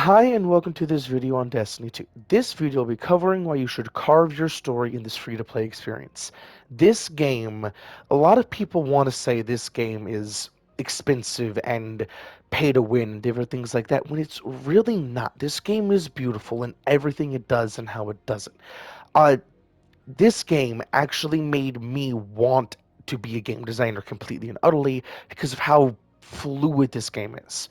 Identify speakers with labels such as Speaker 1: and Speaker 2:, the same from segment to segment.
Speaker 1: Hi and welcome to this video on Destiny 2. This video will be covering why you should carve your story in this free-to-play experience. This game, a lot of people want to say this game is expensive and pay to win, different things like that, when it's really not. This game is beautiful in everything it does and how it does it. Uh, this game actually made me want to be a game designer completely and utterly because of how fluid this game is.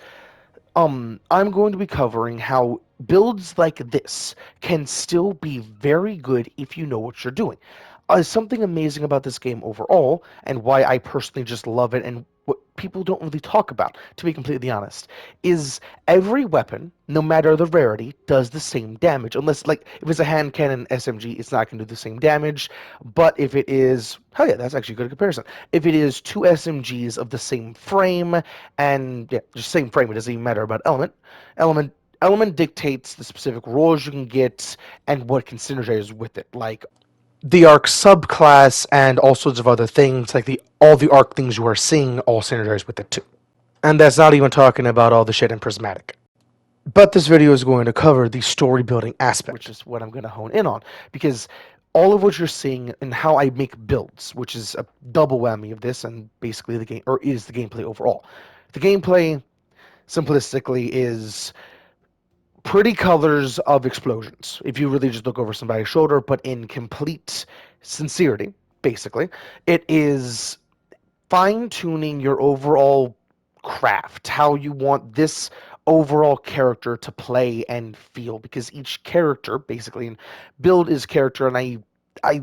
Speaker 1: I'm going to be covering how builds like this can still be very good if you know what you're doing. Something amazing about this game overall, and why I personally just love it, and what people don't really talk about, to be completely honest, is every weapon, no matter the rarity, does the same damage. Unless, like, if it's a hand cannon SMG, it's not going to do the same damage. But if it is, oh yeah, that's actually a good comparison. If it is two SMGs of the same frame, and yeah, just same frame, it doesn't even matter about element. Element dictates the specific rolls you can get and what can synergize with it. Like the arc subclass and all sorts of other things, like the all the arc things you are seeing, all synergize with it too. And that's not even talking about all the shit in Prismatic. But this video is going to cover the story building aspect, which is what I'm going to hone in on, because all of what you're seeing and how I make builds, which is a double whammy of this, and basically the game, or is the gameplay overall. The gameplay, simplistically, is pretty colors of explosions if you really just look over somebody's shoulder, but in complete sincerity, basically. It is fine-tuning your overall craft, how you want this overall character to play and feel, because each character, basically, and build is character, and I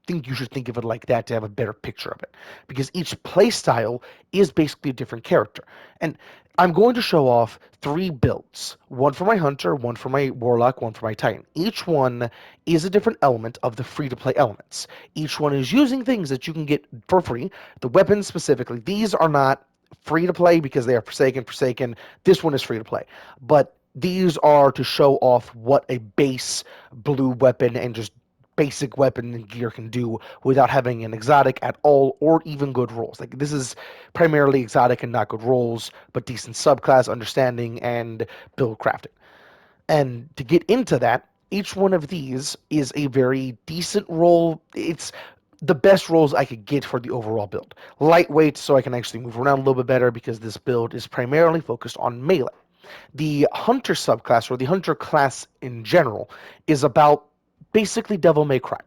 Speaker 1: think you should think of it like that to have a better picture of it, because each playstyle is basically a different character. And I'm going to show off three builds, one for my hunter, one for my warlock, one for my titan. Each one is a different element of the free-to-play elements. Each one is using things that you can get for free. The weapons specifically, these are not free to play because they are Forsaken. This one is free to play, but these are to show off what a base blue weapon and just basic weapon and gear can do without having an exotic at all, or even good rolls. Like, this is primarily exotic and not good rolls, but decent subclass understanding and build crafting. And to get into that, each one of these is a very decent roll. It's the best rolls I could get for the overall build. Lightweight, so I can actually move around a little bit better, because this build is primarily focused on melee. The hunter subclass, or the hunter class in general, is about basically Devil May Cry.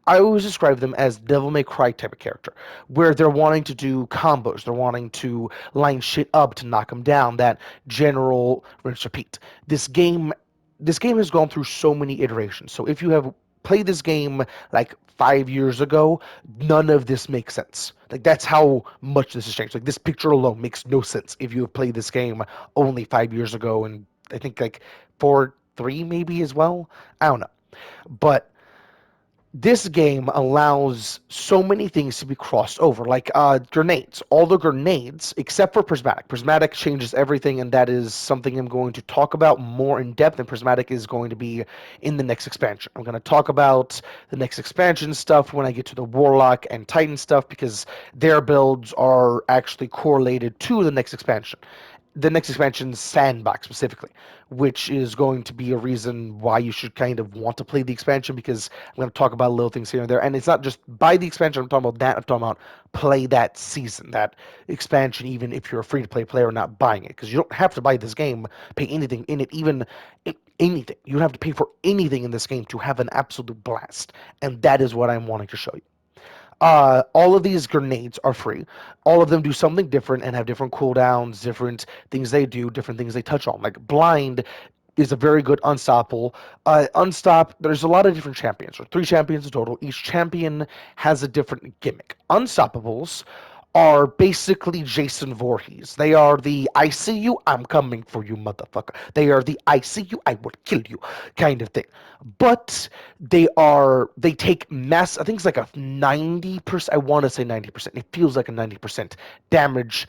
Speaker 1: I always describe them as Devil May Cry type of character, where they're wanting to do combos, they're wanting to line shit up to knock them down, that general rinse repeat. This game this game has gone through so many iterations. So if you have played this game like 5 years ago, none of this makes sense. Like, that's how much this has changed. Like, this picture alone makes no sense if you have played this game only 5 years ago, and I think like 4.3 maybe as well. I don't know. But this game allows so many things to be crossed over, like grenades. All the grenades, except for Prismatic. Prismatic changes everything, and that is something I'm going to talk about more in depth, and Prismatic is going to be in the next expansion. I'm going to talk about the next expansion stuff when I get to the Warlock and Titan stuff, because their builds are actually correlated to the next expansion. The next expansion's sandbox specifically, which is going to be a reason why you should kind of want to play the expansion, because I'm going to talk about little things here and there. And it's not just buy the expansion, I'm talking about that. I'm talking about play that season, that expansion, even if you're a free to play player not buying it, because you don't have to buy this game, pay anything in it, even anything. You don't have to pay for anything in this game to have an absolute blast. And that is what I'm wanting to show you. All of these grenades are free. All of them do something different and have different cooldowns, different things they do, different things they touch on. Like Blind is a very good unstoppable. Unstop, there's a lot of different champions, or three champions in total. Each champion has a different gimmick. Unstoppables are basically Jason Voorhees. They are the "I see you, I'm coming for you, motherfucker." They are the "I see you, I would kill you" kind of thing. But they take mass. I think it's like a 90%. I want to say 90%. It feels like a 90% damage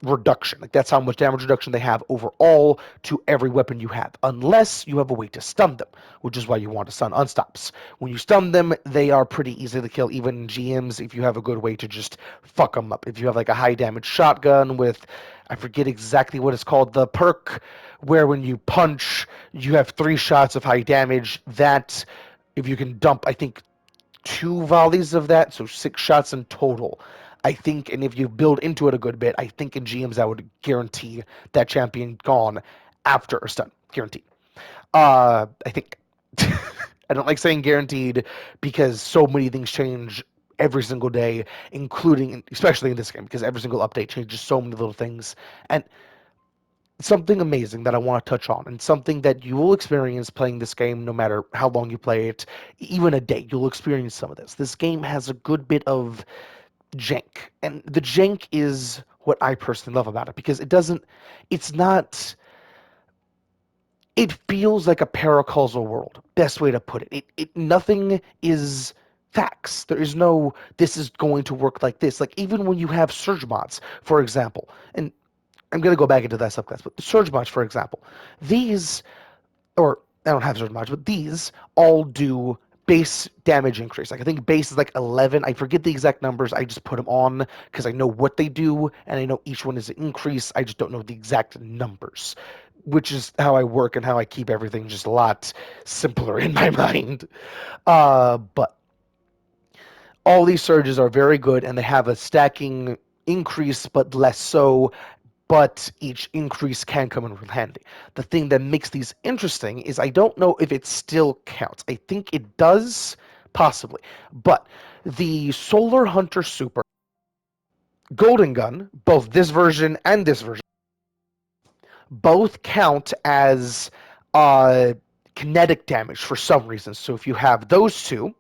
Speaker 1: reduction. Like, that's how much damage reduction they have overall to every weapon you have, unless you have a way to stun them, which is why you want to stun unstops. When you stun them, they are pretty easy to kill, even in GMs, if you have a good way to just fuck them up. If you have like a high damage shotgun with, I forget exactly what it's called, the perk where when you punch, You have 3 shots of high damage. That, if you can dump, I think, 2 volleys of that, so 6 shots in total. I think, and if you build into it a good bit, I think in GMs I would guarantee that champion gone after a stun. Guaranteed. I think. I don't like saying guaranteed because so many things change every single day, including, especially in this game, because every single update changes so many little things. And something amazing that I want to touch on, and something that you will experience playing this game no matter how long you play it, even a day, you'll experience some of this. This game has a good bit of jank, and the jank is what I personally love about it because it's not, it feels like a paracausal world. Best way to put it. Nothing is facts. There is no, this is going to work like this. Like, even when you have surge mods, for example, and I'm going to go back into that subclass, but the surge mods, for example, these, or I don't have surge mods, but these all do base damage increase. Like, I think base is like 11. I forget the exact numbers. I just put them on because I know what they do and I know each one is an increase. I just don't know the exact numbers, which is how I work and how I keep everything just a lot simpler in my mind. But all these surges are very good and they have a stacking increase, but less so. But each increase can come in real handy. The thing that makes these interesting is I don't know if it still counts. I think it does, possibly. But the Solar Hunter Super Golden Gun, both this version and this version, both count as uh, kinetic damage for some reason. So if you have those two,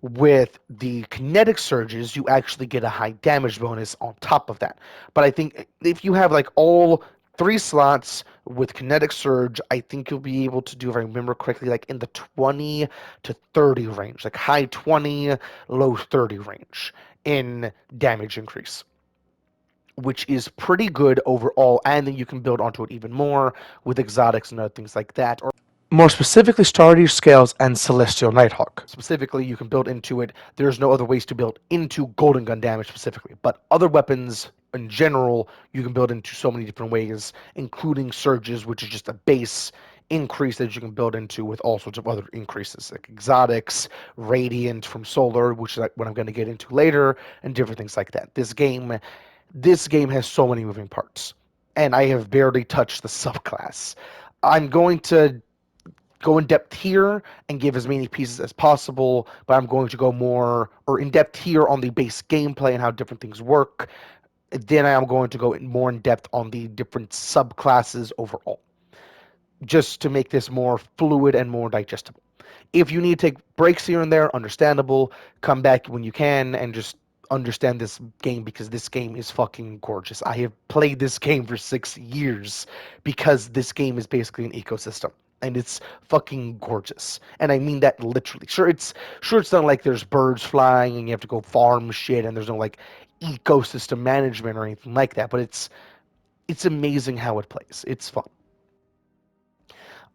Speaker 1: with the kinetic surges, you actually get a high damage bonus on top of that. But I think if you have like all 3 slots with kinetic surge, I think you'll be able to do, if I remember correctly, like in the 20 to 30 range, like high 20, low 30 range in damage increase, which is pretty good overall. And then you can build onto it even more with exotics and other things like that. Or more specifically, Stardew Scales and Celestial Nighthawk. Specifically, you can build into it. There's no other ways to build into Golden Gun damage specifically, but other weapons in general, you can build into so many different ways, including Surges, which is just a base increase that you can build into with all sorts of other increases, like exotics, Radiant from Solar, which is what I'm going to get into later, and different things like that. This game has so many moving parts, and I have barely touched the subclass. I'm going to go in depth here and give as many pieces as possible, but I'm going to go more or in depth here on the base gameplay and how different things work. Then I am going to go more in depth on the different subclasses overall, just to make this more fluid and more digestible. If you need to take breaks here and there, understandable. Come back when you can and just understand this game because this game is fucking gorgeous. I have played this game for 6 years because this game is basically an ecosystem. And it's fucking gorgeous, and I mean that literally. Sure it's not like there's birds flying and you have to go farm shit, and there's no like ecosystem management or anything like that. But it's amazing how it plays. It's fun.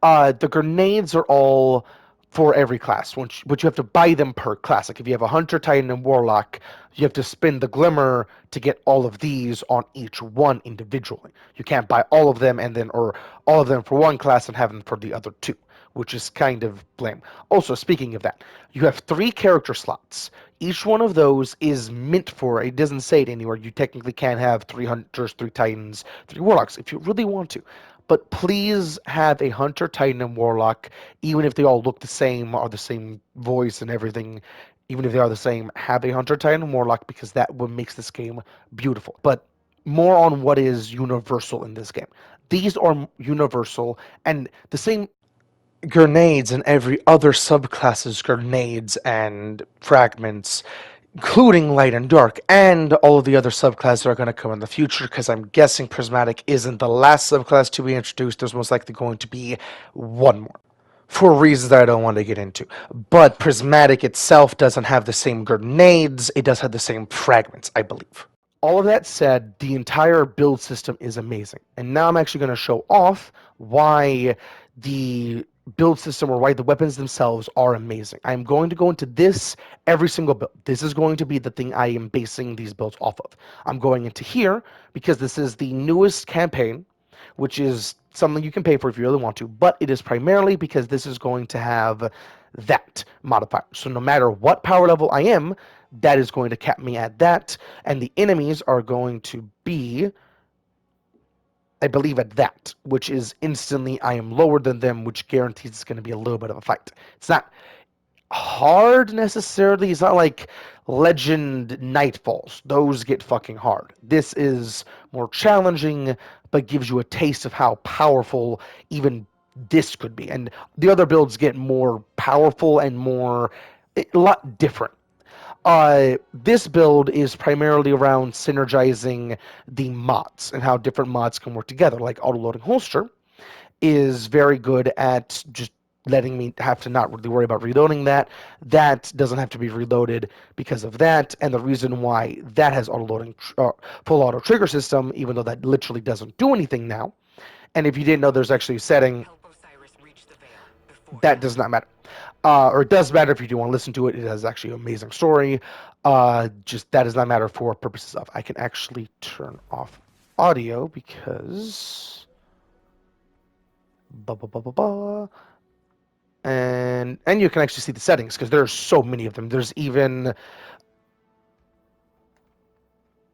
Speaker 1: The grenades are all for every class, but you have to buy them per class. Like if you have a Hunter, Titan, and Warlock, you have to spend the Glimmer to get all of these on each one individually. You can't buy all of them or all of them for one class and have them for the other two, which is kind of lame. Also, speaking of that, you have 3 character slots. Each one of those is meant for, it doesn't say it anywhere, you technically can have 3 Hunters, 3 Titans, 3 Warlocks if you really want to. But please have a Hunter, Titan, and Warlock, even if they all look the same, are the same voice and everything. Even if they are the same, have a Hunter, Titan, and Warlock because that what makes this game beautiful. But more on what is universal in this game. These are universal, and the same grenades in every other subclass's grenades and fragments, including light and dark, and all of the other subclasses that are going to come in the future, because I'm guessing Prismatic isn't the last subclass to be introduced. There's most likely going to be one more, for reasons that I don't want to get into. But Prismatic itself doesn't have the same grenades, it does have the same fragments, I believe. All of that said, the entire build system is amazing. And now I'm actually going to show off why the build system or why the weapons themselves are amazing. I'm going to go into this every single build. This is going to be the thing I am basing these builds off of. I'm going into here because this is the newest campaign which is something you can pay for if you really want to, but it is primarily because this is going to have that modifier. So no matter what power level I am, that is going to cap me at that, and the enemies are going to be, I believe, at that, which is instantly I am lower than them, which guarantees it's going to be a little bit of a fight. It's not hard necessarily. It's not like Legend Nightfalls. Those get fucking hard. This is more challenging, but gives you a taste of how powerful even this could be. And the other builds get more powerful and more, a lot different. This build is primarily around synergizing the mods and how different mods can work together. Like auto-loading holster is very good at just letting me have to not really worry about reloading that. That doesn't have to be reloaded because of that, and the reason why that has auto-loading, full auto trigger system, even though that literally doesn't do anything now. And if you didn't know, there's actually a setting that does not matter. Or it does matter if you do want to listen to it. It has actually an amazing story. Just that does not matter for purposes of. I can actually turn off audio because. Ba, ba, ba, ba, ba. And you can actually see the settings because there's so many of them. There's even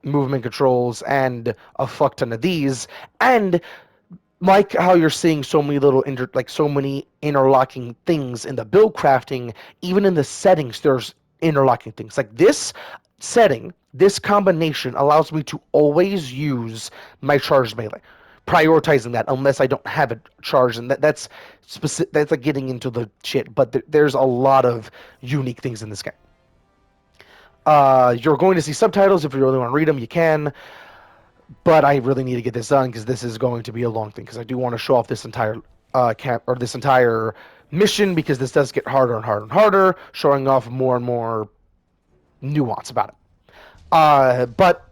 Speaker 1: movement controls and a fuck ton of these, and like how you're seeing so many little so many interlocking things in the build crafting, even in the settings there's interlocking things. Like this setting, this combination allows me to always use my charged melee, prioritizing that unless I don't have it charged, and that's specific. That's like getting into the shit, but there's a lot of unique things in this game. You're going to see subtitles. If you really want to read them, you can. But I really need to get this done because this is going to be a long thing. Because I do want to show off this entire this entire mission, because this does get harder and harder and harder, showing off more and more nuance about it. But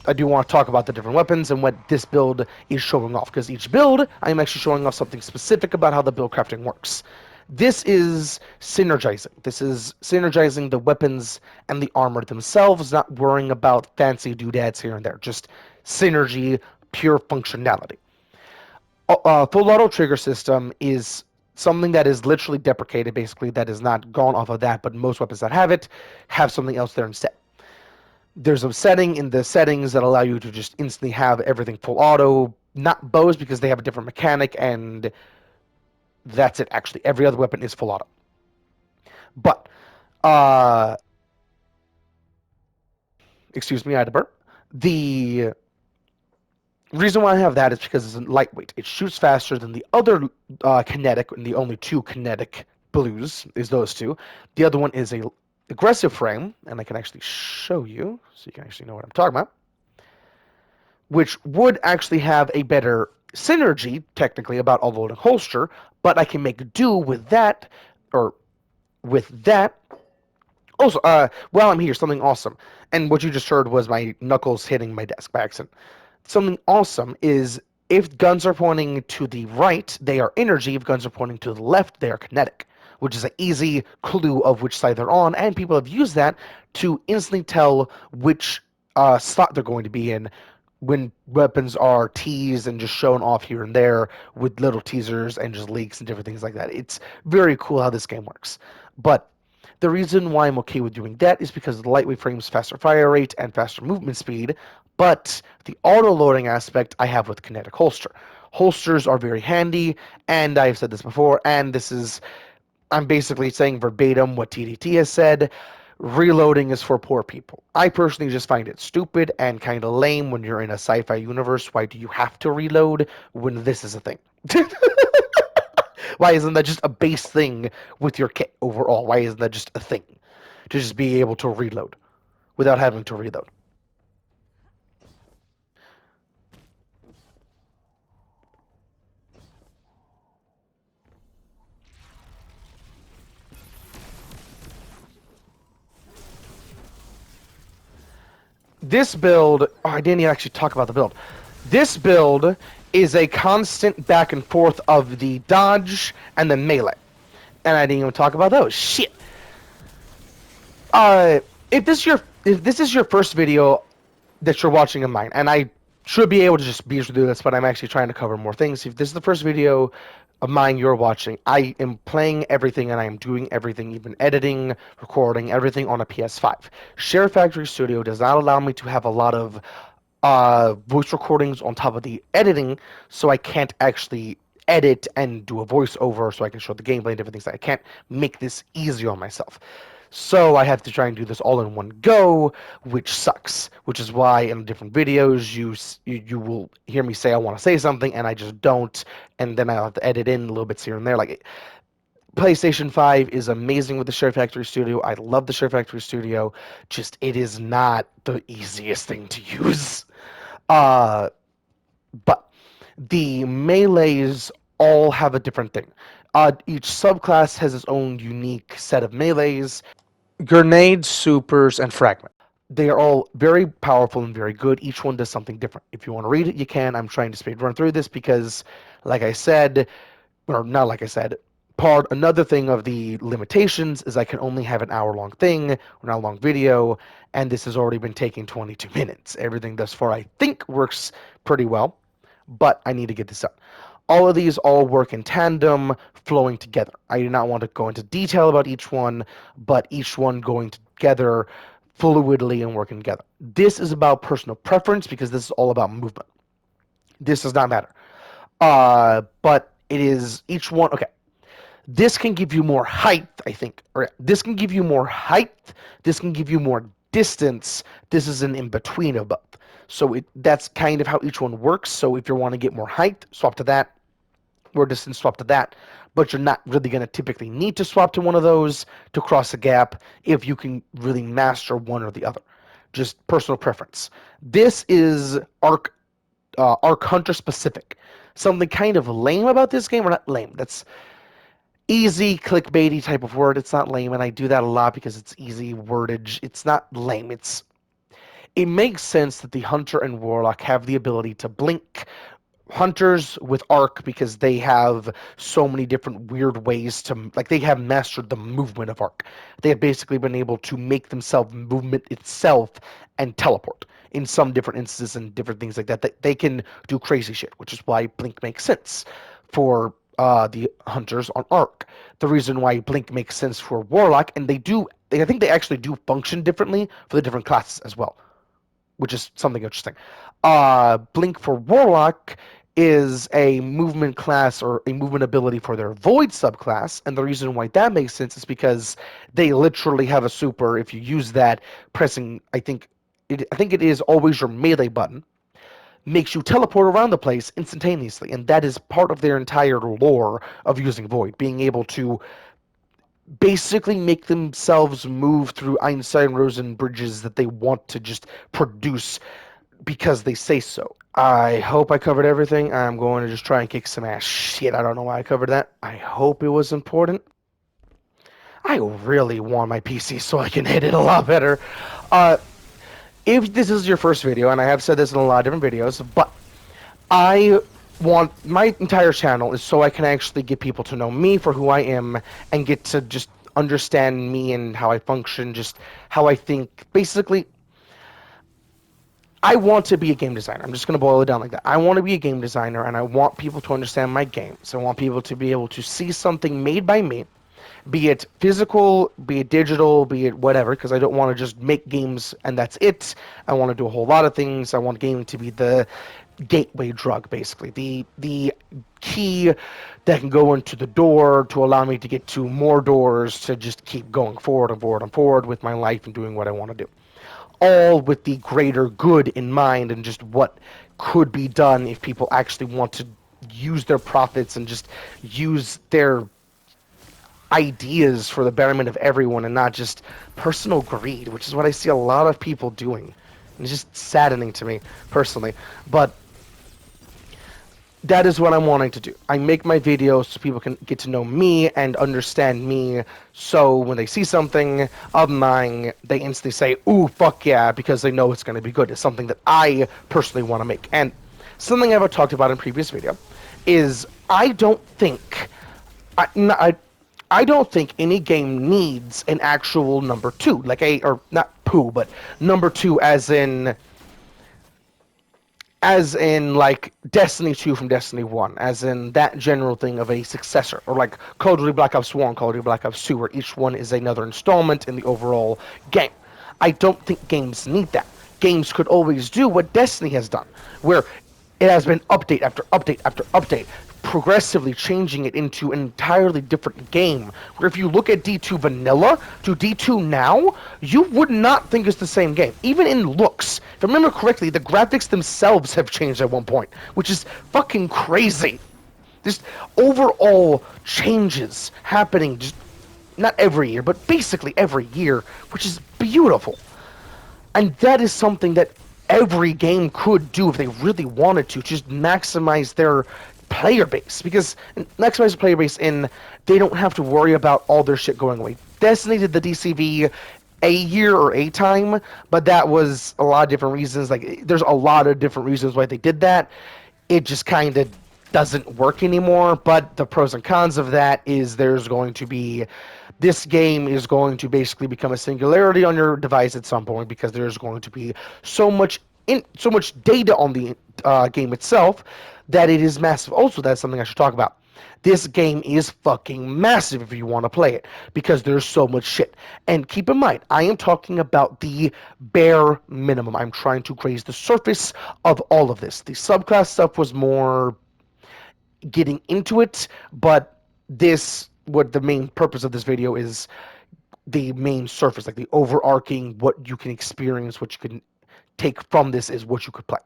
Speaker 1: I do want to talk about the different weapons and what this build is showing off, because each build I am actually showing off something specific about how the build crafting works. This is synergizing. This is synergizing the weapons and the armor themselves, not worrying about fancy doodads here and there. Just synergy, pure functionality. Full auto trigger system is something that is literally deprecated, basically, that is not gone off of that, but most weapons that have it have something else there instead. There's a setting in the settings that allow you to just instantly have everything full auto. Not bows, because they have a different mechanic, and that's it, actually. Every other weapon is full auto. But, excuse me, I had to burp. The reason why I have that is because it's lightweight. It shoots faster than the other kinetic, and the only two kinetic blues is those two. The other one is a aggressive frame, and I can actually show you, so you can actually know what I'm talking about, which would actually have a better synergy, technically, about auto-loading holster, but I can make do with that, or with that. Also, while I'm here, something awesome, and what you just heard was my knuckles hitting my desk by accident. Something awesome is, if guns are pointing to the right, they are energy. If guns are pointing to the left, they are kinetic, which is an easy clue of which side they're on, and people have used that to instantly tell which slot they're going to be in when weapons are teased and just shown off here and there with little teasers and just leaks and different things like that. It's very cool how this game works. But the reason why I'm okay with doing that is because the lightweight frames, faster fire rate, and faster movement speed, but the auto-loading aspect I have with kinetic holster. Holsters are very handy, and I've said this before, and this is, I'm basically saying verbatim what TDT has said. Reloading is for poor people. I personally just find it stupid and kind of lame when you're in a sci-fi universe. Why do you have to reload when this is a thing? Why isn't that just a base thing with your kit overall? Why isn't that just a thing to just be able to reload without having to reload? This build, I didn't even actually talk about the build. This build is a constant back and forth of the dodge and the melee. And I didn't even talk about those. Shit. If this is your first video that you're watching of mine, and I should be able to just be able to do this, but I'm actually trying to cover more things. If this is the first video of mine you're watching, I am playing everything and I am doing everything, even editing, recording, everything on a PS5. Share Factory Studio does not allow me to have a lot of voice recordings on top of the editing, so I can't actually edit and do a voiceover so I can show the gameplay and different things. I can't make this easy on myself. So I have to try and do this all in one go, which sucks. Which is why in different videos you will hear me say I want to say something and I just don't, and then I'll have to edit in little bits here and there. Like PlayStation 5 is amazing with the Share Factory Studio. I love the Share Factory Studio. Just it is not the easiest thing to use. Uh, but the melees all have a different thing. Each subclass has its own unique set of melees. Grenades, supers, and fragment. They are all very powerful and very good. Each one does something different. If you want to read it, you can. I'm trying to speed run through this because, like I said, or not like I said, another thing of the limitations is I can only have an hour-long thing or an hour-long video, and this has already been taking 22 minutes. Everything thus far I think works pretty well, but I need to get this done. All of these all work in tandem, flowing together. I do not want to go into detail about each one, but each one going together fluidly and working together. This is about personal preference because this is all about movement. This does not matter. But it is each one. Okay, this can give you more height, I think. Or this can give you more height. This can give you more distance. This is an in-between of both. So that's kind of how each one works. So if you want to get more height, swap to that. More distance, swap to that. But you're not really going to typically need to swap to one of those to cross the gap if you can really master one or the other. Just personal preference. This is Arc Hunter specific. Something kind of lame about this game, or not lame, that's easy clickbaity type of word. It's not lame, and I do that a lot because it's easy wordage. It's not lame. It makes sense that the Hunter and Warlock have the ability to blink. Hunters with Arc because they have so many different weird ways to, like, they have mastered the movement of Arc. They have basically been able to make themselves movement itself and teleport in some different instances and different things like that. They can do crazy shit, which is why Blink makes sense for the Hunters on Arc. The reason why Blink makes sense for Warlock, and I think they actually do function differently for the different classes as well, which is something interesting. Blink for Warlock is a movement class or a movement ability for their Void subclass, and the reason why that makes sense is because they literally have a super. If you use that, pressing I think it is always your melee button, makes you teleport around the place instantaneously, and that is part of their entire lore of using Void, being able to basically make themselves move through Einstein-Rosen bridges that they want to just produce because they say so. I hope I covered everything. I'm going to just try and kick some ass. Shit, I don't know why I covered that. I hope it was important. I really want my PC so I can hit it a lot better. If this is your first video, and I have said this in a lot of different videos, but I want my entire channel is so I can actually get people to know me for who I am and get to just understand me and how I function, just how I think. Basically, I want to be a game designer. I'm just going to boil it down like that. I want to be a game designer, and I want people to understand my games. I want people to be able to see something made by me, be it physical, be it digital, be it whatever, because I don't want to just make games and that's it. I want to do a whole lot of things. I want gaming to be the gateway drug, basically. The key that can go into the door to allow me to get to more doors to just keep going forward and forward and forward with my life and doing what I want to do. All with the greater good in mind and just what could be done if people actually want to use their profits and just use their ideas for the betterment of everyone and not just personal greed, which is what I see a lot of people doing. And it's just saddening to me personally. But that is what I'm wanting to do. I make my videos so people can get to know me and understand me, so when they see something of mine, they instantly say, ooh, fuck yeah, because they know it's going to be good. It's something that I personally want to make. And something I've talked about in previous video is I don't think any game needs an actual number 2, like or not poo, but number 2 as in as in like Destiny 2 from Destiny 1, as in that general thing of a successor, or like Call of Duty Black Ops 1, Call of Duty Black Ops 2, where each one is another installment in the overall game. I don't think games need that. Games could always do what Destiny has done, where it has been update after update after update, progressively changing it into an entirely different game. Where if you look at D2 Vanilla to D2 now, you would not think it's the same game. Even in looks. If I remember correctly, the graphics themselves have changed at one point, which is fucking crazy. Just overall changes happening, just not every year, but basically every year, which is beautiful. And that is something that every game could do if they really wanted to, just maximize their player base. Because maximize the player base in, they don't have to worry about all their shit going away. Destiny did the DCV a year or a time, but that was a lot of different reasons. Like, there's a lot of different reasons why they did that. It just kind of doesn't work anymore. But the pros and cons of that is there's going to be, this game is going to basically become a singularity on your device at some point, because there's going to be so much data on the game itself that it is massive. Also, that's something I should talk about. This game is fucking massive if you want to play it, because there's so much shit. And keep in mind, I am talking about the bare minimum. I'm trying to graze the surface of all of this. The subclass stuff was more getting into it, but this, what the main purpose of this video is, the main surface, like the overarching, what you can experience, what you can take from this is what you could play.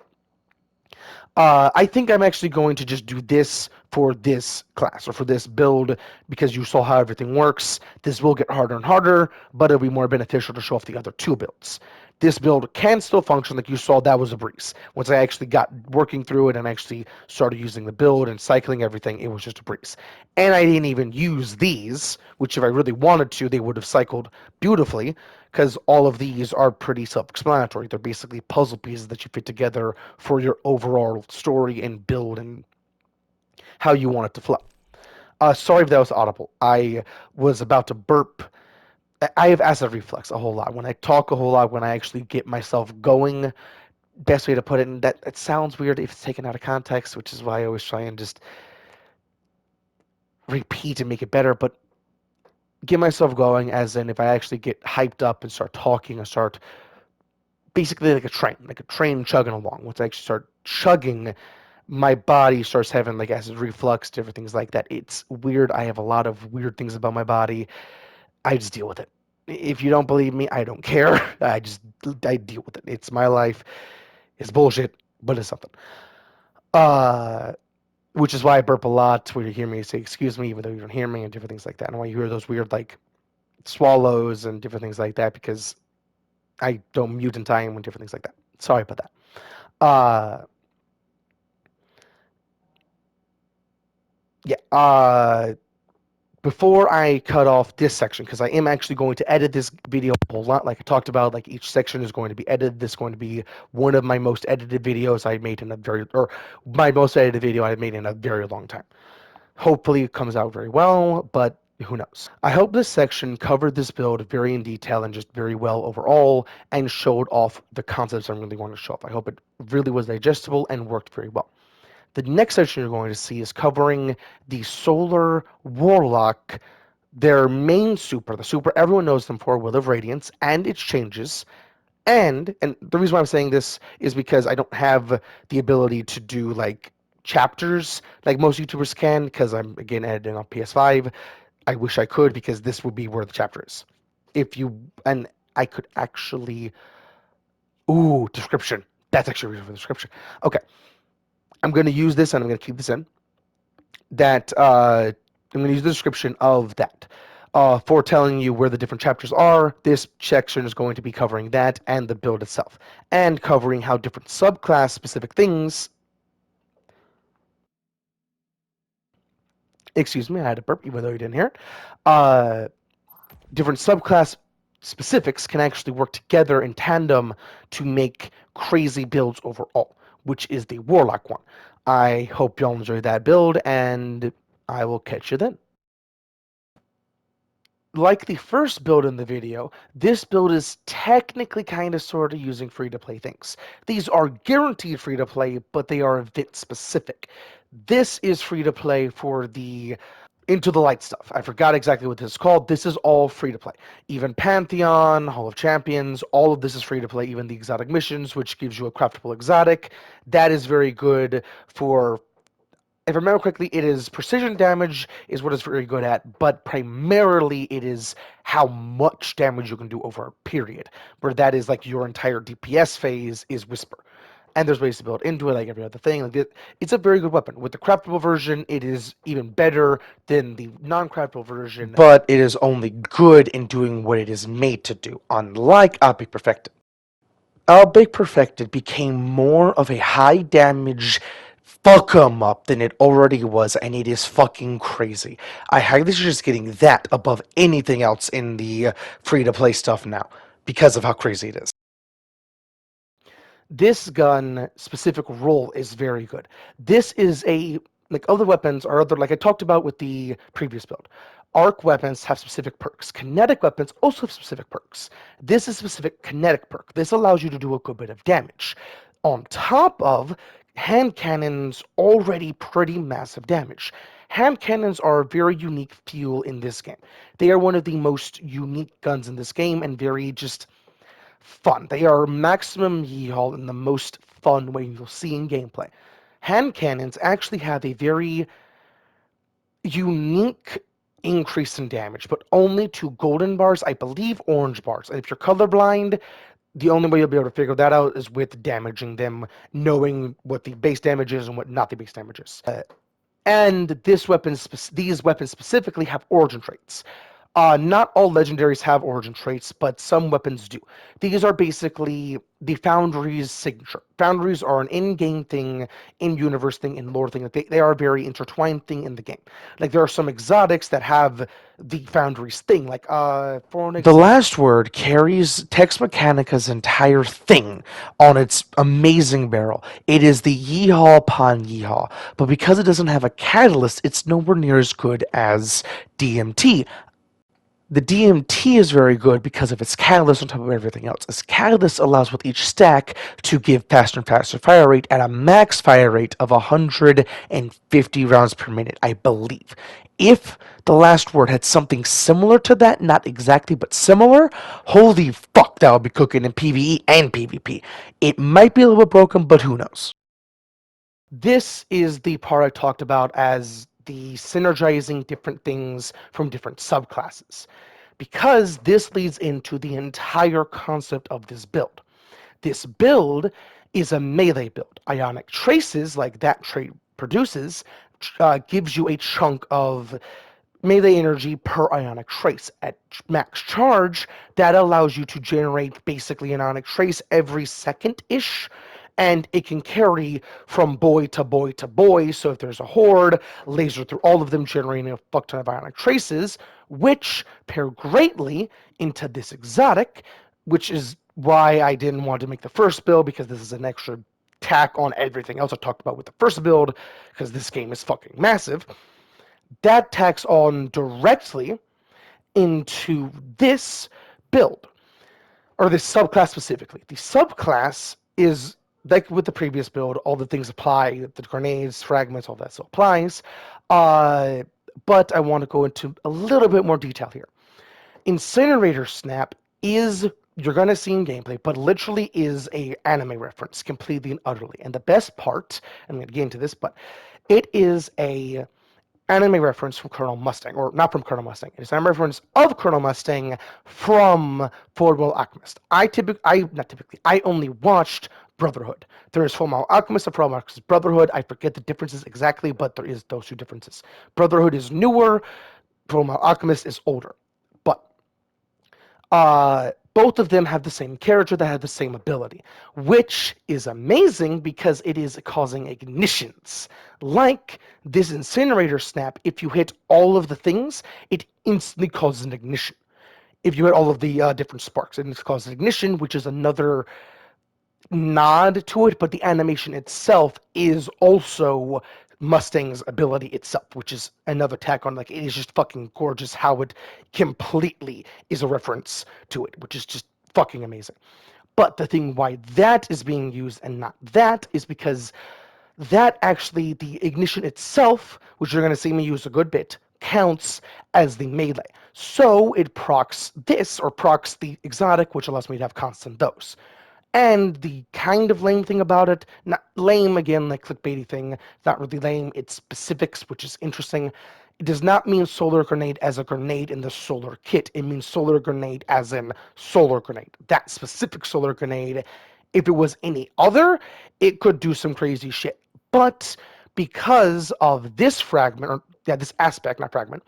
Speaker 1: I think I'm actually going to just do this for this class, or for this build, because you saw how everything works. This will get harder and harder, but it'll be more beneficial to show off the other two builds. This build can still function, like you saw, that was a breeze. Once I actually got working through it and actually started using the build and cycling everything, it was just a breeze. And I didn't even use these, which if I really wanted to, they would have cycled beautifully, because all of these are pretty self-explanatory. They're basically puzzle pieces that you fit together for your overall story and build and how you want it to flow. Sorry if that was audible. I was about to burp. I have acid reflux a whole lot. When I talk a whole lot, when I actually get myself going, best way to put it, and that it sounds weird if it's taken out of context, which is why I always try and just repeat and make it better, but get myself going, as in if I actually get hyped up and start talking and start basically like a train chugging along. Once I actually start chugging, my body starts having like acid reflux, different things like that. It's weird. I have a lot of weird things about my body. I just deal with it. If you don't believe me, I don't care. I deal with it. It's my life. It's bullshit, but it's something. Uh, which is why I burp a lot, where you hear me say excuse me, even though you don't hear me, and different things like that. And why you hear those weird like swallows and different things like that, because I don't mute in time and different things like that. Sorry about that. Uh, yeah. Before I cut off this section, because I am actually going to edit this video a whole lot, like I talked about, like each section is going to be edited. This is going to be one of my most edited videos I made in a very, or my most edited video I've made in a very long time. Hopefully it comes out very well, but who knows. I hope this section covered this build very in detail and just very well overall, and showed off the concepts I really wanted to show off. I hope it really was digestible and worked very well. The next section you're going to see is covering the Solar Warlock, their main super, the super everyone knows them for, Will of Radiance, and its changes. And the reason why I'm saying this is because I don't have the ability to do like chapters like most YouTubers can, because I'm again editing on PS5. I wish I could, because this would be where the chapter is. If you, and I could actually, ooh, description. That's actually a reason for the description. Okay, I'm going to use this, and I'm going to keep this in. That I'm going to use the description of that for telling you where the different chapters are. This section is going to be covering that and the build itself, and covering how different subclass specific things. Excuse me, I had a burp, even though you didn't hear it. Uh, Different subclass specifics can actually work together in tandem to make crazy builds overall, which is the Warlock one. I hope y'all enjoy that build, and I will catch you then. like the first build in the video, this build is technically kind of sort of using free to play things. These are guaranteed free to play, but they are event specific. This is free to play for the Into the Light stuff. I forgot exactly what this is called. This is all free to play. Even Pantheon, Hall of Champions, all of this is free to play. Even the exotic missions, which gives you a craftable exotic, that is very good for, if I remember correctly, it is precision damage is what it's very good at, but primarily it is how much damage you can do over a period, where that is like your entire DPS phase is Whisper. And there's ways to build into it, like every other thing. Like it's a very good weapon. With the craftable version, it is even better than the non-craftable version, but it is only good in doing what it is made to do, unlike Epic Perfected. Big Perfected became more of a high damage fuck 'em up than it already was, and it is fucking crazy. I highly suggest getting that above anything else in the free to play stuff now because of how crazy it is. This gun specific role is very good. This is a, like other weapons or other, like I talked about with the previous build. Arc weapons have specific perks. Kinetic weapons also have specific perks. This is a specific kinetic perk. This allows you to do a good bit of damage. On top of hand cannons already pretty massive damage. Hand cannons are a very unique fuel in this game. They are one of the most unique guns in this game and very just fun. They are maximum yeehaw in the most fun way you'll see in gameplay. Hand cannons actually have a very unique increase in damage, but only to golden bars, I believe orange bars. And if you're colorblind, the only way you'll be able to figure that out is with damaging them, knowing what the base damage is and what not the base damage is. And these weapons specifically have origin traits. Not all legendaries have origin traits, but some weapons do. These are basically the Foundry's signature. Foundries are an in-game thing, in-universe thing, in-lore thing. They are a very intertwined thing in the game. Like, there are some exotics that have the Foundry's thing. Like, for an example, the last word carries Tex Mechanica's entire thing on its amazing barrel. It is the yeehaw upon yeehaw, but because it doesn't have a catalyst, it's nowhere near as good as DMT. The DMT is very good because of its catalyst on top of everything else. Its catalyst allows with each stack to give faster and faster fire rate at a max fire rate of 150 rounds per minute, I believe. If the last word had something similar to that, not exactly, but similar, holy fuck, that would be cooking in PvE and PvP. It might be a little bit broken, but who knows? This is the part I talked about as the synergizing different things from different subclasses, because this leads into the entire concept of this build. This build is a melee build. Ionic traces, like that trait produces, gives you a chunk of melee energy per ionic trace. At max charge, that allows you to generate basically an ionic trace every second-ish, and it can carry from boy to boy to boy. So if there's a horde, laser through all of them, generating a fuck ton of ionic traces, which pair greatly into this exotic, which is why I didn't want to make the first build, because this is an extra tack on everything else I talked about with the first build, because this game is fucking massive. That tacks on directly into this build, or this subclass specifically. The subclass is like with the previous build, all the things apply, the grenades, fragments, all that still applies. Uh, but I want to go into a little bit more detail here. Incinerator Snap is, you're going to see in gameplay, but literally is a anime reference completely and utterly. And the best part, I'm going to get into this, but it is a anime reference from Colonel Mustang, or not from Colonel Mustang. It's an anime reference of Colonel Mustang from Fullmetal Alchemist. I only watched Brotherhood. There is Fullmetal Alchemist and Fullmetal Alchemist Brotherhood. I forget the differences exactly, but there is those two differences. Brotherhood is newer, Fullmetal Alchemist is older. But both of them have the same character that have the same ability, which is amazing because it is causing ignitions. Like this incinerator snap, if you hit all of the things, it instantly causes an ignition. If you hit all of the different sparks, it causes ignition, which is another nod to it, but the animation itself is also Mustang's ability itself, which is another tack on, like, it is just fucking gorgeous how it completely is a reference to it, which is just fucking amazing. But the thing why that is being used and not that is because that actually, the ignition itself, which you're going to see me use a good bit, counts as the melee. So it procs this, or procs the exotic, which allows me to have constant dose. And the kind of lame thing about it, not lame again, like clickbaity thing, not really lame, it's specifics, which is interesting. It does not mean solar grenade as a grenade in the solar kit. It means solar grenade as in solar grenade. That specific solar grenade, if it was any other, it could do some crazy shit. But because of this fragment, or yeah, this aspect, not fragment,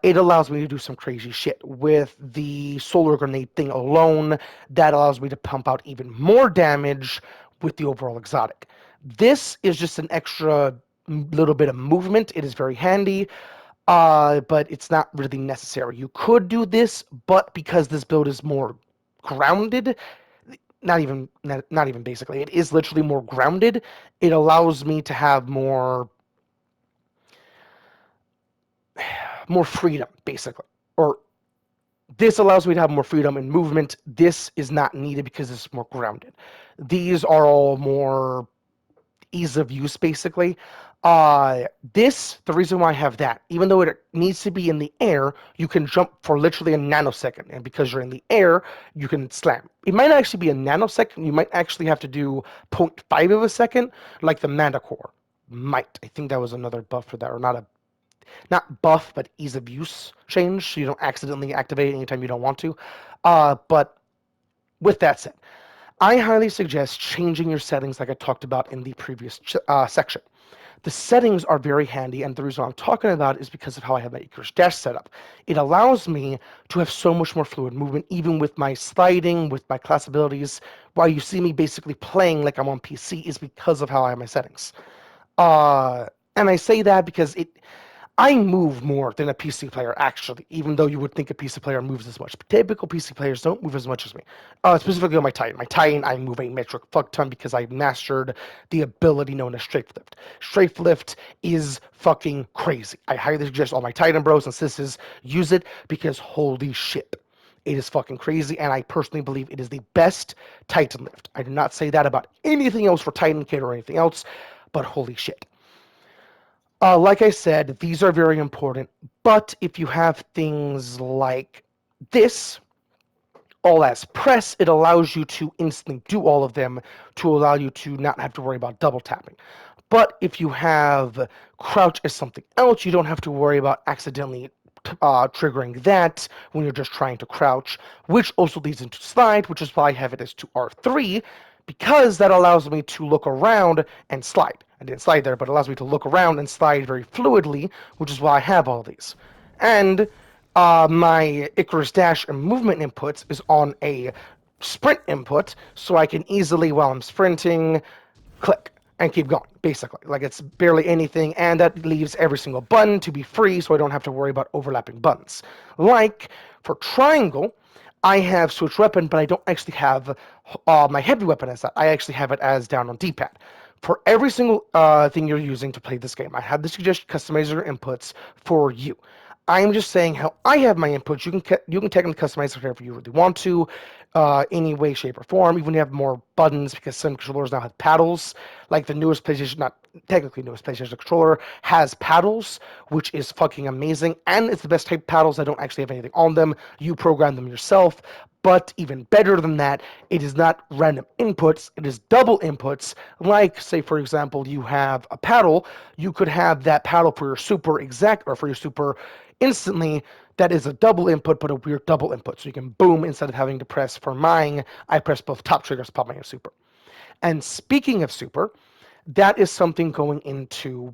Speaker 1: it allows me to do some crazy shit. With the solar grenade thing alone, that allows me to pump out even more damage with the overall exotic. This is just an extra little bit of movement. It is very handy, but it's not really necessary. You could do this, but because this build is more grounded, not even basically, it is literally more grounded, it allows me to have more freedom, basically. Or this allows me to have more freedom in movement. This is not needed because it's more grounded. These are all more ease of use, basically. The reason why I have that, even though it needs to be in the air, you can jump for literally a nanosecond, and because you're in the air, you can slam. It might not actually be a nanosecond, you might actually have to do 0.5 of a second, like the Manticore might. I think that was another buff for that, or not buff, but ease of use change, so you don't accidentally activate it anytime you don't want to. But with that said, I highly suggest changing your settings like I talked about in the previous section. The settings are very handy, and the reason I'm talking about it is because of how I have my Icarus Dash set up. It allows me to have so much more fluid movement, even with my sliding, with my class abilities. Why you see me basically playing like I'm on PC is because of how I have my settings. And I say that because I move more than a PC player, actually, even though you would think a PC player moves as much. But typical PC players don't move as much as me. Specifically on my Titan. My Titan, I move a metric fuck ton because I mastered the ability known as Strafe Lift. Strafe Lift is fucking crazy. I highly suggest all my Titan bros and sisters use it because holy shit. It is fucking crazy, and I personally believe it is the best Titan lift. I do not say that about anything else for Titan Kit or anything else, but holy shit. Like I said, these are very important, but if you have things like this, all as press, it allows you to instantly do all of them to allow you to not have to worry about double tapping. But if you have crouch as something else, you don't have to worry about accidentally triggering that when you're just trying to crouch, which also leads into slide, which is why I have it as to R3, because that allows me to look around and slide. I didn't slide there, but it allows me to look around and slide very fluidly, which is why I have all these. And my Icarus Dash and movement inputs is on a sprint input, so I can easily, while I'm sprinting, click and keep going, basically. Like, it's barely anything, and that leaves every single button to be free, so I don't have to worry about overlapping buttons. Like, for triangle, I have switch weapon, but I don't actually have my heavy weapon as that. I actually have it as down on D-pad. For every single thing you're using to play this game, I have the suggested customizer inputs for you. I'm just saying how I have my inputs. You can technically customize it whatever you really want to, any way, shape, or form. Even when you have more buttons, because some controllers now have paddles. Like the newest PlayStation, not technically newest PlayStation controller, has paddles, which is fucking amazing. And it's the best type of paddles that don't actually have anything on them. You program them yourself. But even better than that, it is not random inputs, it is double inputs. Like, say, for example, you have a paddle, you could have that paddle for your super exact, or for your super instantly. That is a double input, but a weird double input. So you can boom instead of having to press. For mine, I press both top triggers to pop my super. And speaking of super, that is something going into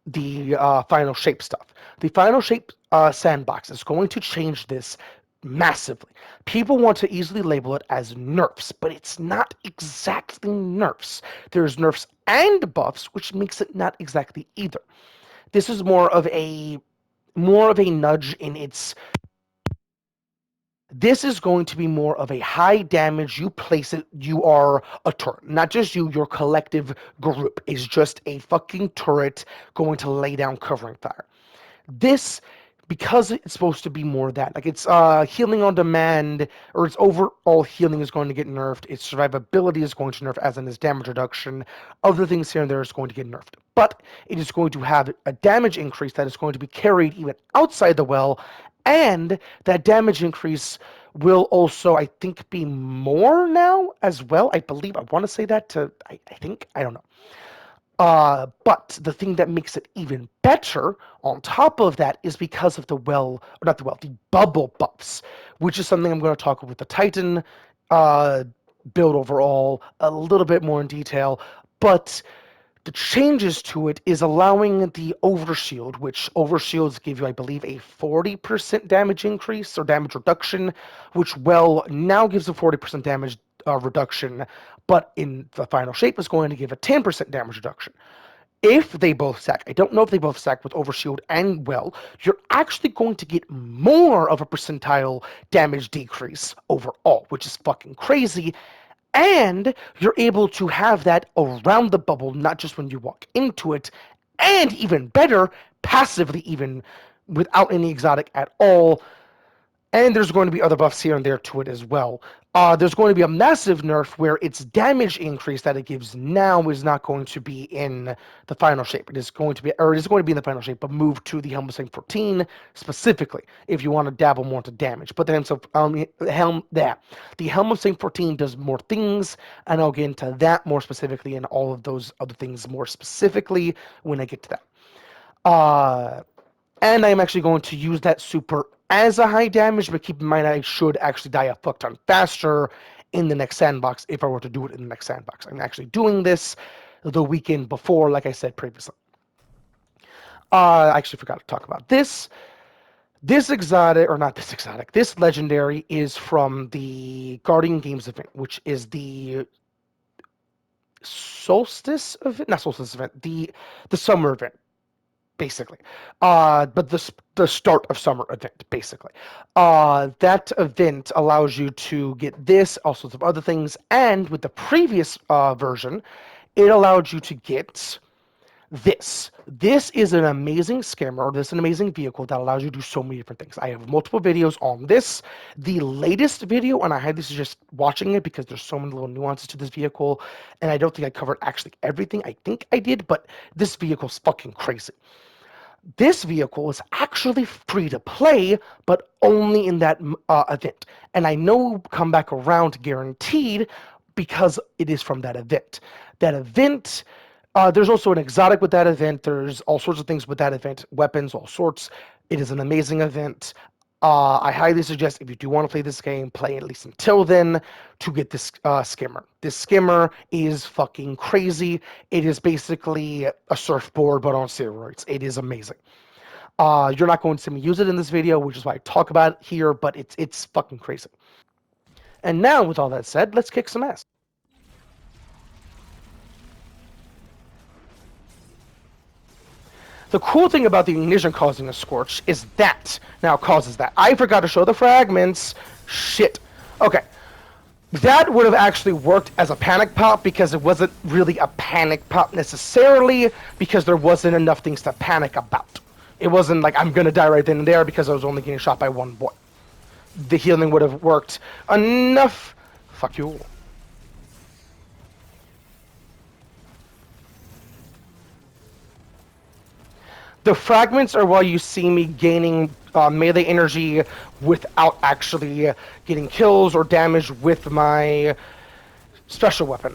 Speaker 1: the final shape stuff. The final shape sandbox is going to change this massively. People want to easily label it as nerfs, but it's not exactly nerfs. There's nerfs and buffs, which makes it not exactly either. This is more of a nudge in its This is going to be more of a high damage. You place it, you are a turret. Not just you, your collective group is just a fucking turret going to lay down covering fire. This, because it's supposed to be more of that, like it's healing on demand, or its overall healing is going to get nerfed, its survivability is going to nerf, as in its damage reduction, other things here and there is going to get nerfed. But it is going to have a damage increase that is going to be carried even outside the well, and that damage increase will also, I think, be more now as well. I believe, I want to say that to, I think, I don't know. But the thing that makes it even better on top of that is because of the well, or not the well, the bubble buffs, which is something I'm going to talk about with the Titan uh, build overall a little bit more in detail. But the changes to it is allowing the overshield, which overshields give you, I believe, a 40% damage increase or damage reduction, which well now gives a 40% damage reduction, but in the final shape is going to give a 10% damage reduction. If they both stack, I don't know if they both stack with overshield and well, you're actually going to get more of a percentile damage decrease overall, which is fucking crazy. And you're able to have that around the bubble, not just when you walk into it, and even better, passively, even without any exotic at all. And there's going to be other buffs here and there to it as well. There's going to be a massive nerf where its damage increase that it gives now is not going to be in the final shape. It is going to be, or it is going to be in the final shape, but move to the Helm of Saint 14 specifically if you want to dabble more into damage. But then, so the Helm of Saint 14 does more things, and I'll get into that more specifically and all of those other things more specifically when I get to that. Uh, and I'm actually going to use that super as a high damage, but keep in mind I should actually die a fuck ton faster in the next sandbox if I were to do it in the next sandbox. I'm actually doing this the weekend before, like I said previously. I actually forgot to talk about this. This exotic, or not this exotic, this legendary is from the Guardian Games event, which is the solstice event, not solstice event, the summer event, basically. But the start of summer event, basically. That event allows you to get this, all sorts of other things, and with the previous version, it allowed you to get this. This is an amazing scammer, or this is an amazing vehicle that allows you to do so many different things. I have multiple videos on this. The latest video, and I highly suggest watching it because there's so many little nuances to this vehicle, and I don't think I covered actually everything. I think I did, but this vehicle's fucking crazy. This vehicle is actually free to play, but only in that event. And I know come back around guaranteed because it is from that event. That event, there's also an exotic with that event. There's all sorts of things with that event, weapons, all sorts. It is an amazing event. I highly suggest if you do want to play this game, play at least until then to get this skimmer. This skimmer is fucking crazy. It is basically a surfboard but on steroids. It is amazing. You're not going to see me use it in this video, which is why I talk about it here, but it's fucking crazy. And now, with all that said, let's kick some ass. The cool thing about the ignition causing a scorch is that now causes that. I forgot to show the fragments. Shit. Okay. That would have actually worked as a panic pop because it wasn't really a panic pop necessarily because there wasn't enough things to panic about. It wasn't like I'm gonna die right then and there because I was only getting shot by one boy. The healing would have worked enough. Fuck you. The fragments are while you see me gaining melee energy without actually getting kills or damage with my special weapon.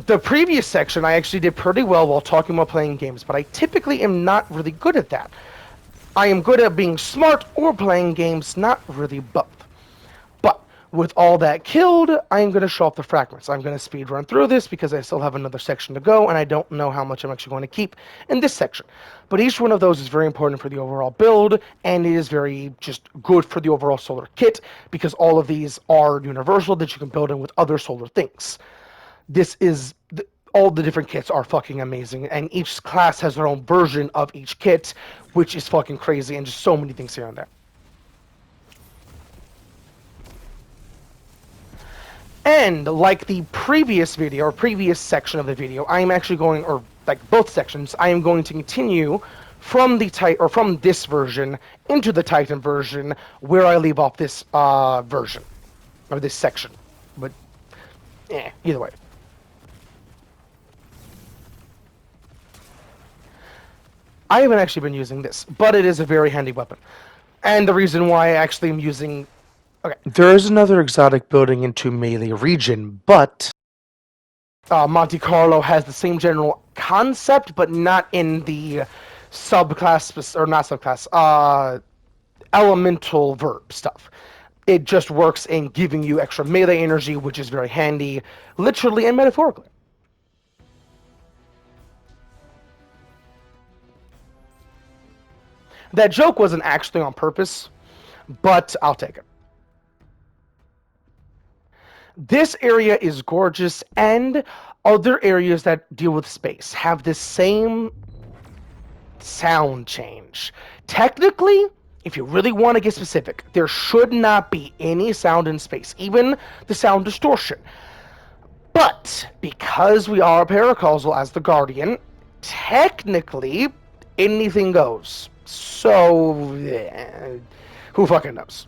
Speaker 1: The previous section I actually did pretty well while talking while playing games, but I typically am not really good at that. I am good at being smart or playing games, not really both. But with all that killed, I am going to show off the fragments. I'm going to speed run through this because I still have another section to go, and I don't know how much I'm actually going to keep in this section. But each one of those is very important for the overall build, and it is very just good for the overall solar kit because all of these are universal that you can build in with other solar things. This is... all the different kits are fucking amazing, and each class has their own version of each kit, which is fucking crazy, and just so many things here and there. And like the previous video or previous section of the video, I am actually going, or like both sections, I am going to continue from the from this version into the Titan version where I leave off this version or this section. But either way. I haven't actually been using this, but it is a very handy weapon. And the reason why I actually am using... Okay, there is another exotic building into melee region, but... Monte Carlo has the same general concept, but not in the subclass, or not subclass, elemental verb stuff. It just works in giving you extra melee energy, which is very handy, literally and metaphorically. That joke wasn't actually on purpose, but I'll take it. This area is gorgeous, and other areas that deal with space have the same sound change. Technically, if you really want to get specific, there should not be any sound in space, even the sound distortion. But because we are a paracausal as the Guardian, technically anything goes. So, who fucking knows?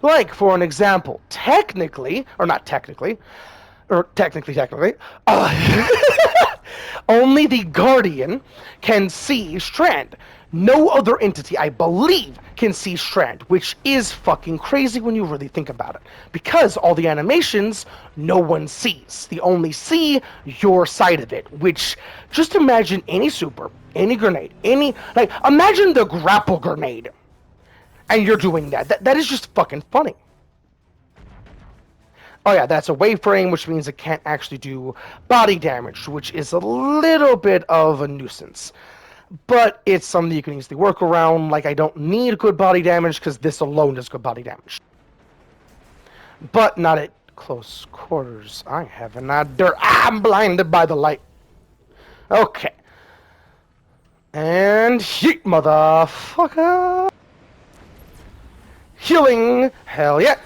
Speaker 1: Like, for an example, technically, or not technically, or technically, only the Guardian can see Strand. No other entity, I believe, can see Strand, which is fucking crazy when you really think about it. Because all the animations, no one sees. They only see your side of it, which, just imagine any super, any grenade, like, imagine the grapple grenade, and you're doing that. That is just fucking funny. Oh yeah, that's a wave frame, which means it can't actually do body damage, which is a little bit of a nuisance. But it's something you can easily work around. Like, I don't need good body damage, because this alone does good body damage. But not at close quarters. I have an idea. I'm blinded by the light. Okay. And yeet, motherfucker. Healing. Hell yeah.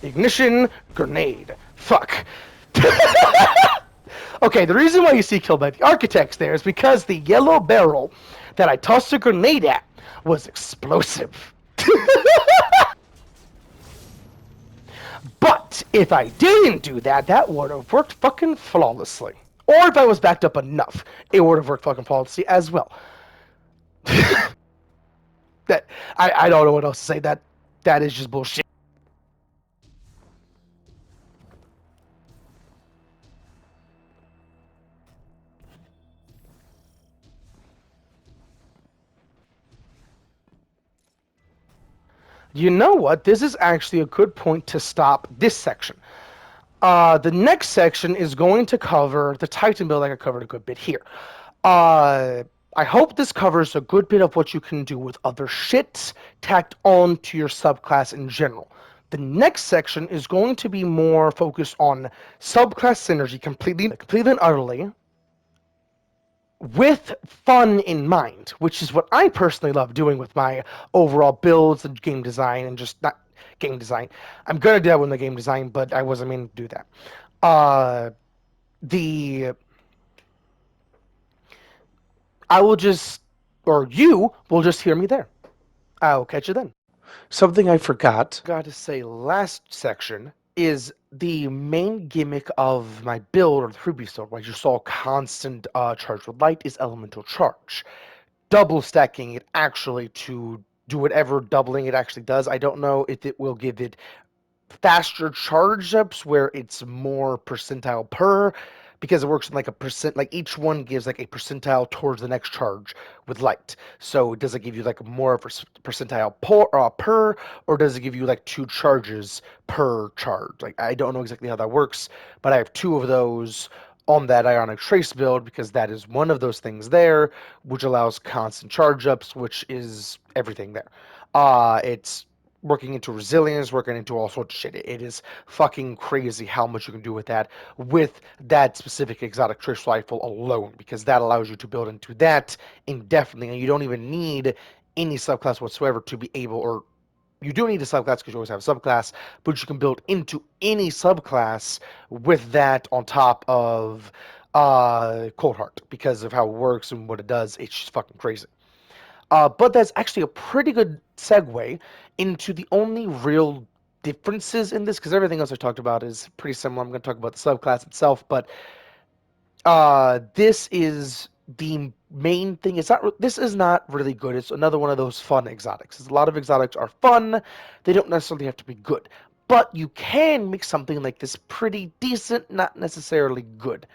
Speaker 1: Ignition. Grenade. Fuck. Okay, the reason why you see killed by the architects there is because the yellow barrel that I tossed a grenade at was explosive. But if I didn't do that, that would have worked fucking flawlessly. Or if I was backed up enough, it would have worked fucking flawlessly as well. That I don't know what else to say. That is just bullshit. You know what? This is actually a good point to stop this section. The next section is going to cover the Titan build, like I covered a good bit here. I hope this covers a good bit of what you can do with other shits tacked on to your subclass in general. The next section is going to be more focused on subclass synergy completely and utterly, with fun in mind, which is what I personally love doing with my overall builds and game design, and just not game design. I'm gonna do that with the game design, but I wasn't meaning to do that. I will just, or you will just hear me there. I'll catch you then. Something I forgot to say last section is the main gimmick of my build, or the previous build, where you saw constant charge with light, is elemental charge. Double stacking it actually to do whatever doubling it actually does. I don't know if it will give it faster charge ups where it's more percentile per, because it works in like a percent, like each one gives like a percentile towards the next charge with light. So does it give you like more of a percentile per, or does it give you like 2 charges per charge? Like, I don't know exactly how that works, but I have 2 of those on that Ionic Trace build, because that is one of those things there, which allows constant charge ups, which is everything there. It's working into resilience, working into all sorts of shit. It is fucking crazy how much you can do with that specific exotic Trace rifle alone, because that allows you to build into that indefinitely, and you don't even need any subclass whatsoever to be able, or you do need a subclass because you always have a subclass, but you can build into any subclass with that on top of Cold Heart because of how it works and what it does. It's just fucking crazy. But that's actually a pretty good segue into the only real differences in this, because everything else I talked about is pretty similar. I'm going to talk about the subclass itself, but this is the main thing. It's not. This is not really good. It's another one of those fun exotics. A lot of exotics are fun. They don't necessarily have to be good, but you can make something like this pretty decent, not necessarily good.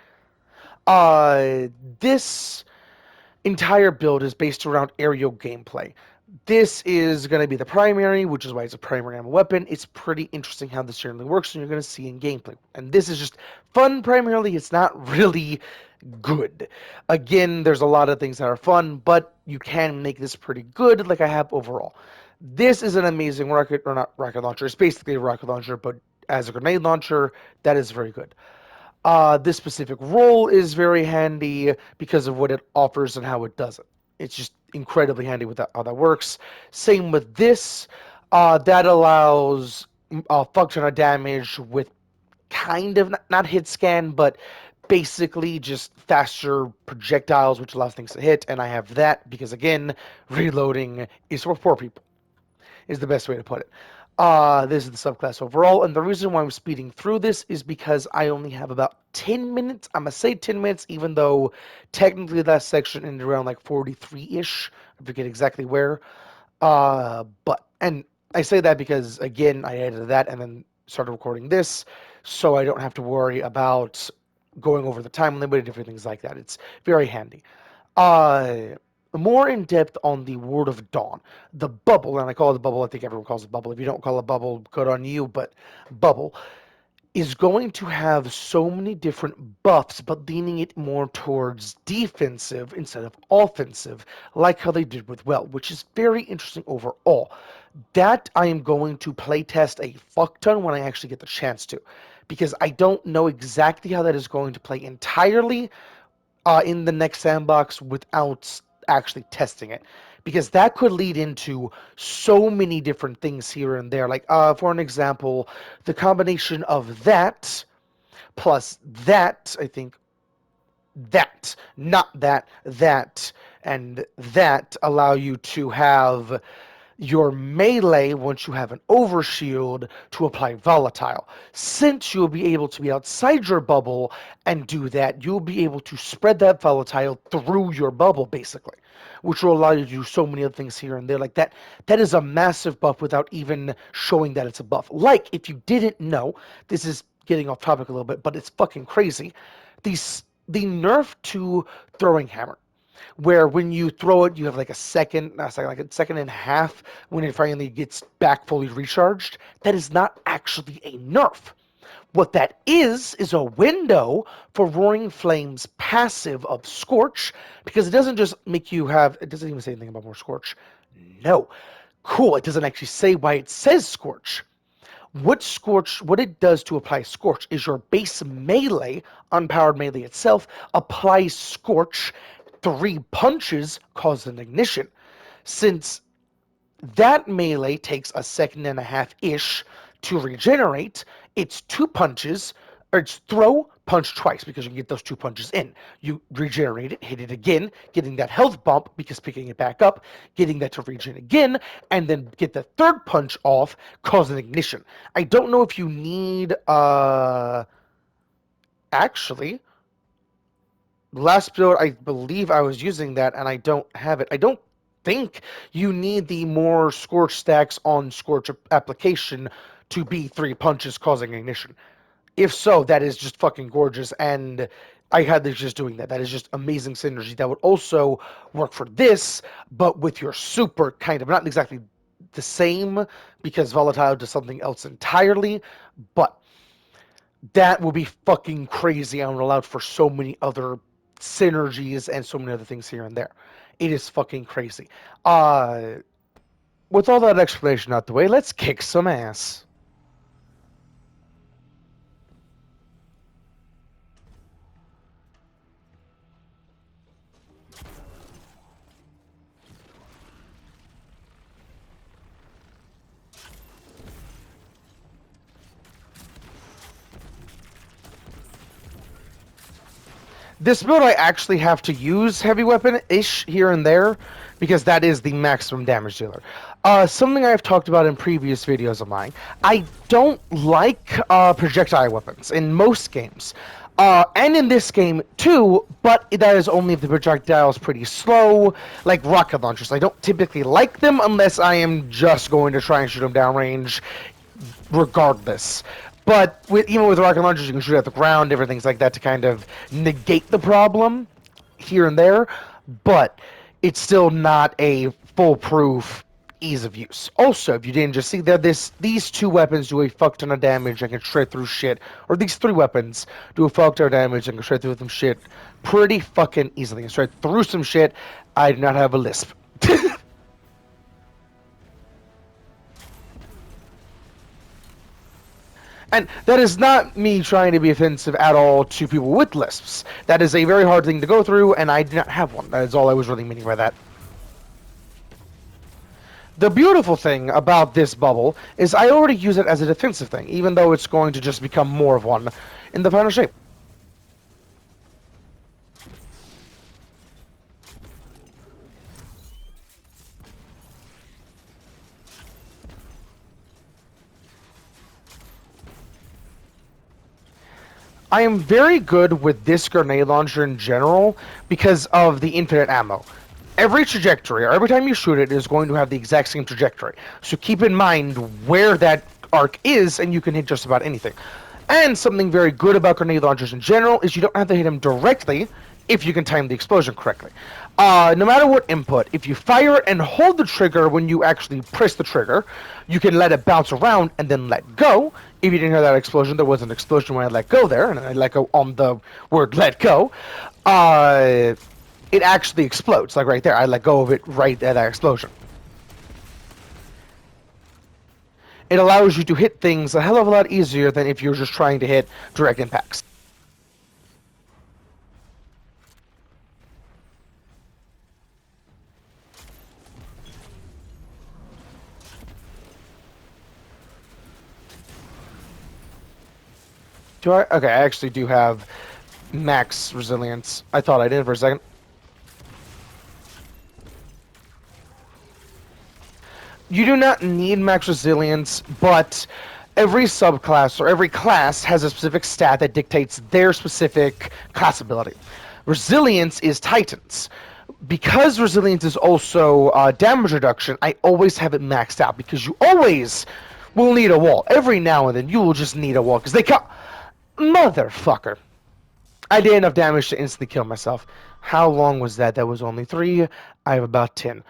Speaker 1: Uh, this entire build is based around aerial gameplay. This is going to be the primary, which is why it's a primary ammo weapon. It's pretty interesting how this generally works, and you're going to see in gameplay. And this is just fun primarily. It's not really good. Again, there's a lot of things that are fun, but you can make this pretty good, like I have overall. This is an amazing rocket, or not rocket launcher. It's basically a rocket launcher, but as a grenade launcher, that is very good. This specific role is very handy because of what it offers and how it does it. It's just incredibly handy with that, how that works. Same with this. That allows functional damage with kind of not hit scan, but basically just faster projectiles, which allows things to hit. And I have that because, again, reloading is for poor people is the best way to put it. This is the subclass overall, and the reason why I'm speeding through this is because I only have about 10 minutes. I'm going to say 10 minutes, even though technically that section ended around like 43-ish. I forget exactly where. And I say that because, again, I edited that and then started recording this, so I don't have to worry about going over the time limit and different things like that. It's very handy. Uh, More in depth on the Word of Dawn, the bubble, and I call it the bubble. I think everyone calls it bubble. If you don't call it bubble, good on you. But bubble is going to have so many different buffs, but leaning it more towards defensive instead of offensive, like how they did with Well, which is very interesting overall. That I am going to playtest a fuck ton when I actually get the chance to, because I don't know exactly how that is going to play entirely in the next sandbox without actually testing it, because that could lead into so many different things here and there. Like, for an example, the combination of that plus that, I think that, not that, that, and that allow you to have your melee, once you have an overshield, to apply volatile. Since you'll be able to be outside your bubble and do that, you'll be able to spread that volatile through your bubble, basically, which will allow you to do so many other things here and there. Like that, that is a massive buff without even showing that it's a buff. Like, if you didn't know, this is getting off topic a little bit, but it's fucking crazy. The nerf to throwing hammer, where when you throw it, you have like a second, not a second, like a second and a half when it finally gets back fully recharged. That is not actually a nerf. What that is a window for Roaring Flame's passive of Scorch, because it doesn't just make you have, it doesn't even say anything about more Scorch. No. Cool, it doesn't actually say why it says Scorch. What it does to apply Scorch is your base melee, unpowered melee itself, applies Scorch. 3 punches cause an ignition. Since that melee takes a second and a half ish to regenerate, it's 2 punches, or it's throw, punch twice because you can get those 2 punches in. You regenerate it, hit it again, getting that health bump because picking it back up, getting that to regen again, and then get the third punch off, cause an ignition. I don't know if you need, actually, last build, I believe I was using that, and I don't have it. I don't think you need the more Scorch stacks on Scorch application to be 3 punches causing ignition. If so, that is just fucking gorgeous, and I had this just doing that. That is just amazing synergy. That would also work for this, but with your super, kind of, not exactly the same, because Volatile does something else entirely, but that will be fucking crazy and would allow for so many other synergies and so many other things here and there. It is fucking crazy. Uh, with all that explanation out the way, let's kick some ass. This build I actually have to use heavy weapon-ish here and there, because that is the maximum damage dealer. Something I've talked about in previous videos of mine, I don't like projectile weapons in most games. And in this game too, but that is only if the projectile is pretty slow, like rocket launchers. I don't typically like them unless I am just going to try and shoot them downrange regardless. But even with rocket launchers, you can shoot at the ground, different things like that to kind of negate the problem here and there. But it's still not a foolproof ease of use. Also, if you didn't just see that these two weapons do a fuck ton of damage and can shred through shit, or these three weapons do a fuck ton of damage and can shred through some shit pretty fucking easily. And shred through some shit, I do not have a lisp. And that is not me trying to be offensive at all to people with lisps. That is a very hard thing to go through, and I do not have one. That is all I was really meaning by that. The beautiful thing about this bubble is I already use it as a defensive thing, even though it's going to just become more of one in the final shape. I am very good with this grenade launcher in general because of the infinite ammo. Every trajectory, or every time you shoot it, is going to have the exact same trajectory. So keep in mind where that arc is, and you can hit just about anything. And something very good about grenade launchers in general is you don't have to hit them directly if you can time the explosion correctly. No matter what input, if you fire it and hold the trigger when you actually press the trigger, you can let it bounce around and then let go. If you didn't hear that explosion, there was an explosion when I let go there, and I let go on the word let go. It actually explodes, like right there. I let go of it right at that explosion. It allows you to hit things a hell of a lot easier than if you're just trying to hit direct impacts. Do I? Okay, I actually do have max resilience. I thought I did for a second. You do not need max resilience, but every subclass or every class has a specific stat that dictates their specific class ability. Resilience is Titans. Because resilience is also damage reduction, I always have it maxed out because you always will need a wall. Every now and then you will just need a wall because they come. Motherfucker. I did enough damage to instantly kill myself. How long was that? That was only 3. I have about 10.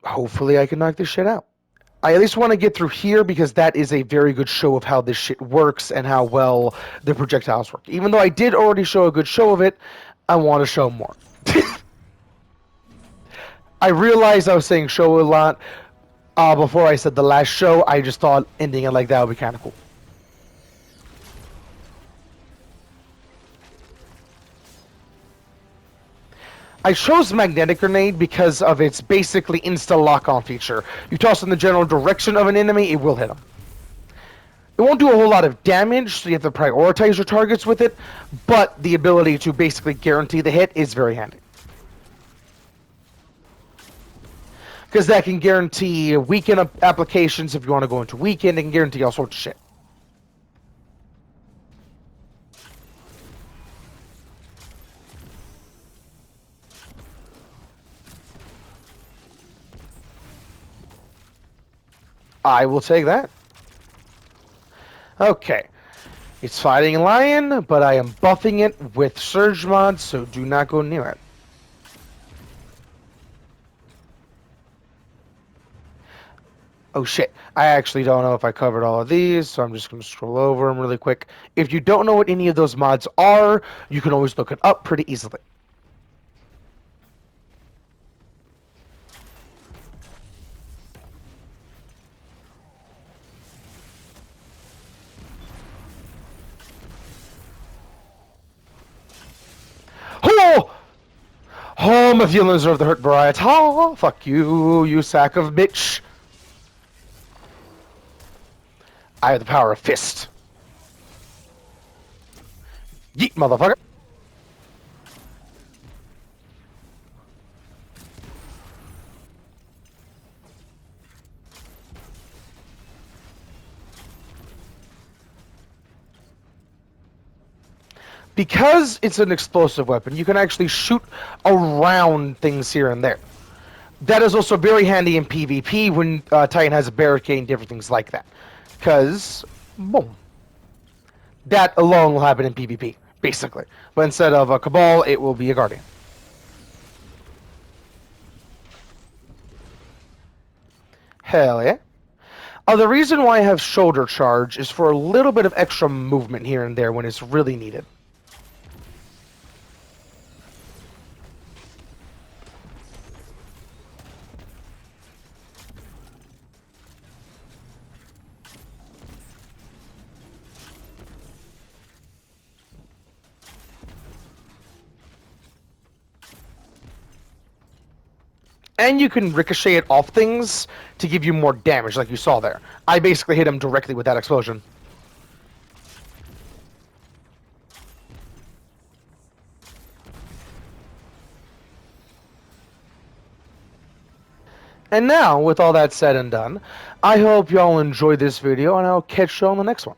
Speaker 1: Hopefully I can knock this shit out. I at least want to get through here because that is a very good show of how this shit works and how well the projectiles work. Even though I did already show a good show of it, I want to show more. I realized I was saying show a lot before I said the last show. I just thought ending it like that would be kind of cool. I chose Magnetic Grenade because of its basically insta-lock-on feature. You toss in the general direction of an enemy, it will hit them. It won't do a whole lot of damage, so you have to prioritize your targets with it, but the ability to basically guarantee the hit is very handy. Because that can guarantee weekend applications if you want to go into weekend, it can guarantee all sorts of shit. I will take that. Okay. It's fighting a lion, but I am buffing it with Surge Mod, so do not go near it. Oh shit, I actually don't know if I covered all of these, so I'm just going to scroll over them really quick. If you don't know what any of those mods are, you can always look it up pretty easily. Oh! Oh, my feelings are of the hurt variety. Oh, fuck you, you sack of bitch. I have the power of fist. Yeet, motherfucker. Because it's an explosive weapon, you can actually shoot around things here and there. That is also very handy in PvP when Titan has a barricade and different things like that. Because, boom. That alone will happen in PvP, basically. But instead of a Cabal, it will be a Guardian. Hell yeah. The reason why I have shoulder charge is for a little bit of extra movement here and there when it's really needed. And you can ricochet it off things to give you more damage, like you saw there. I basically hit him directly with that explosion. And now, with all that said and done, I hope y'all enjoyed this video, and I'll catch you on the next one.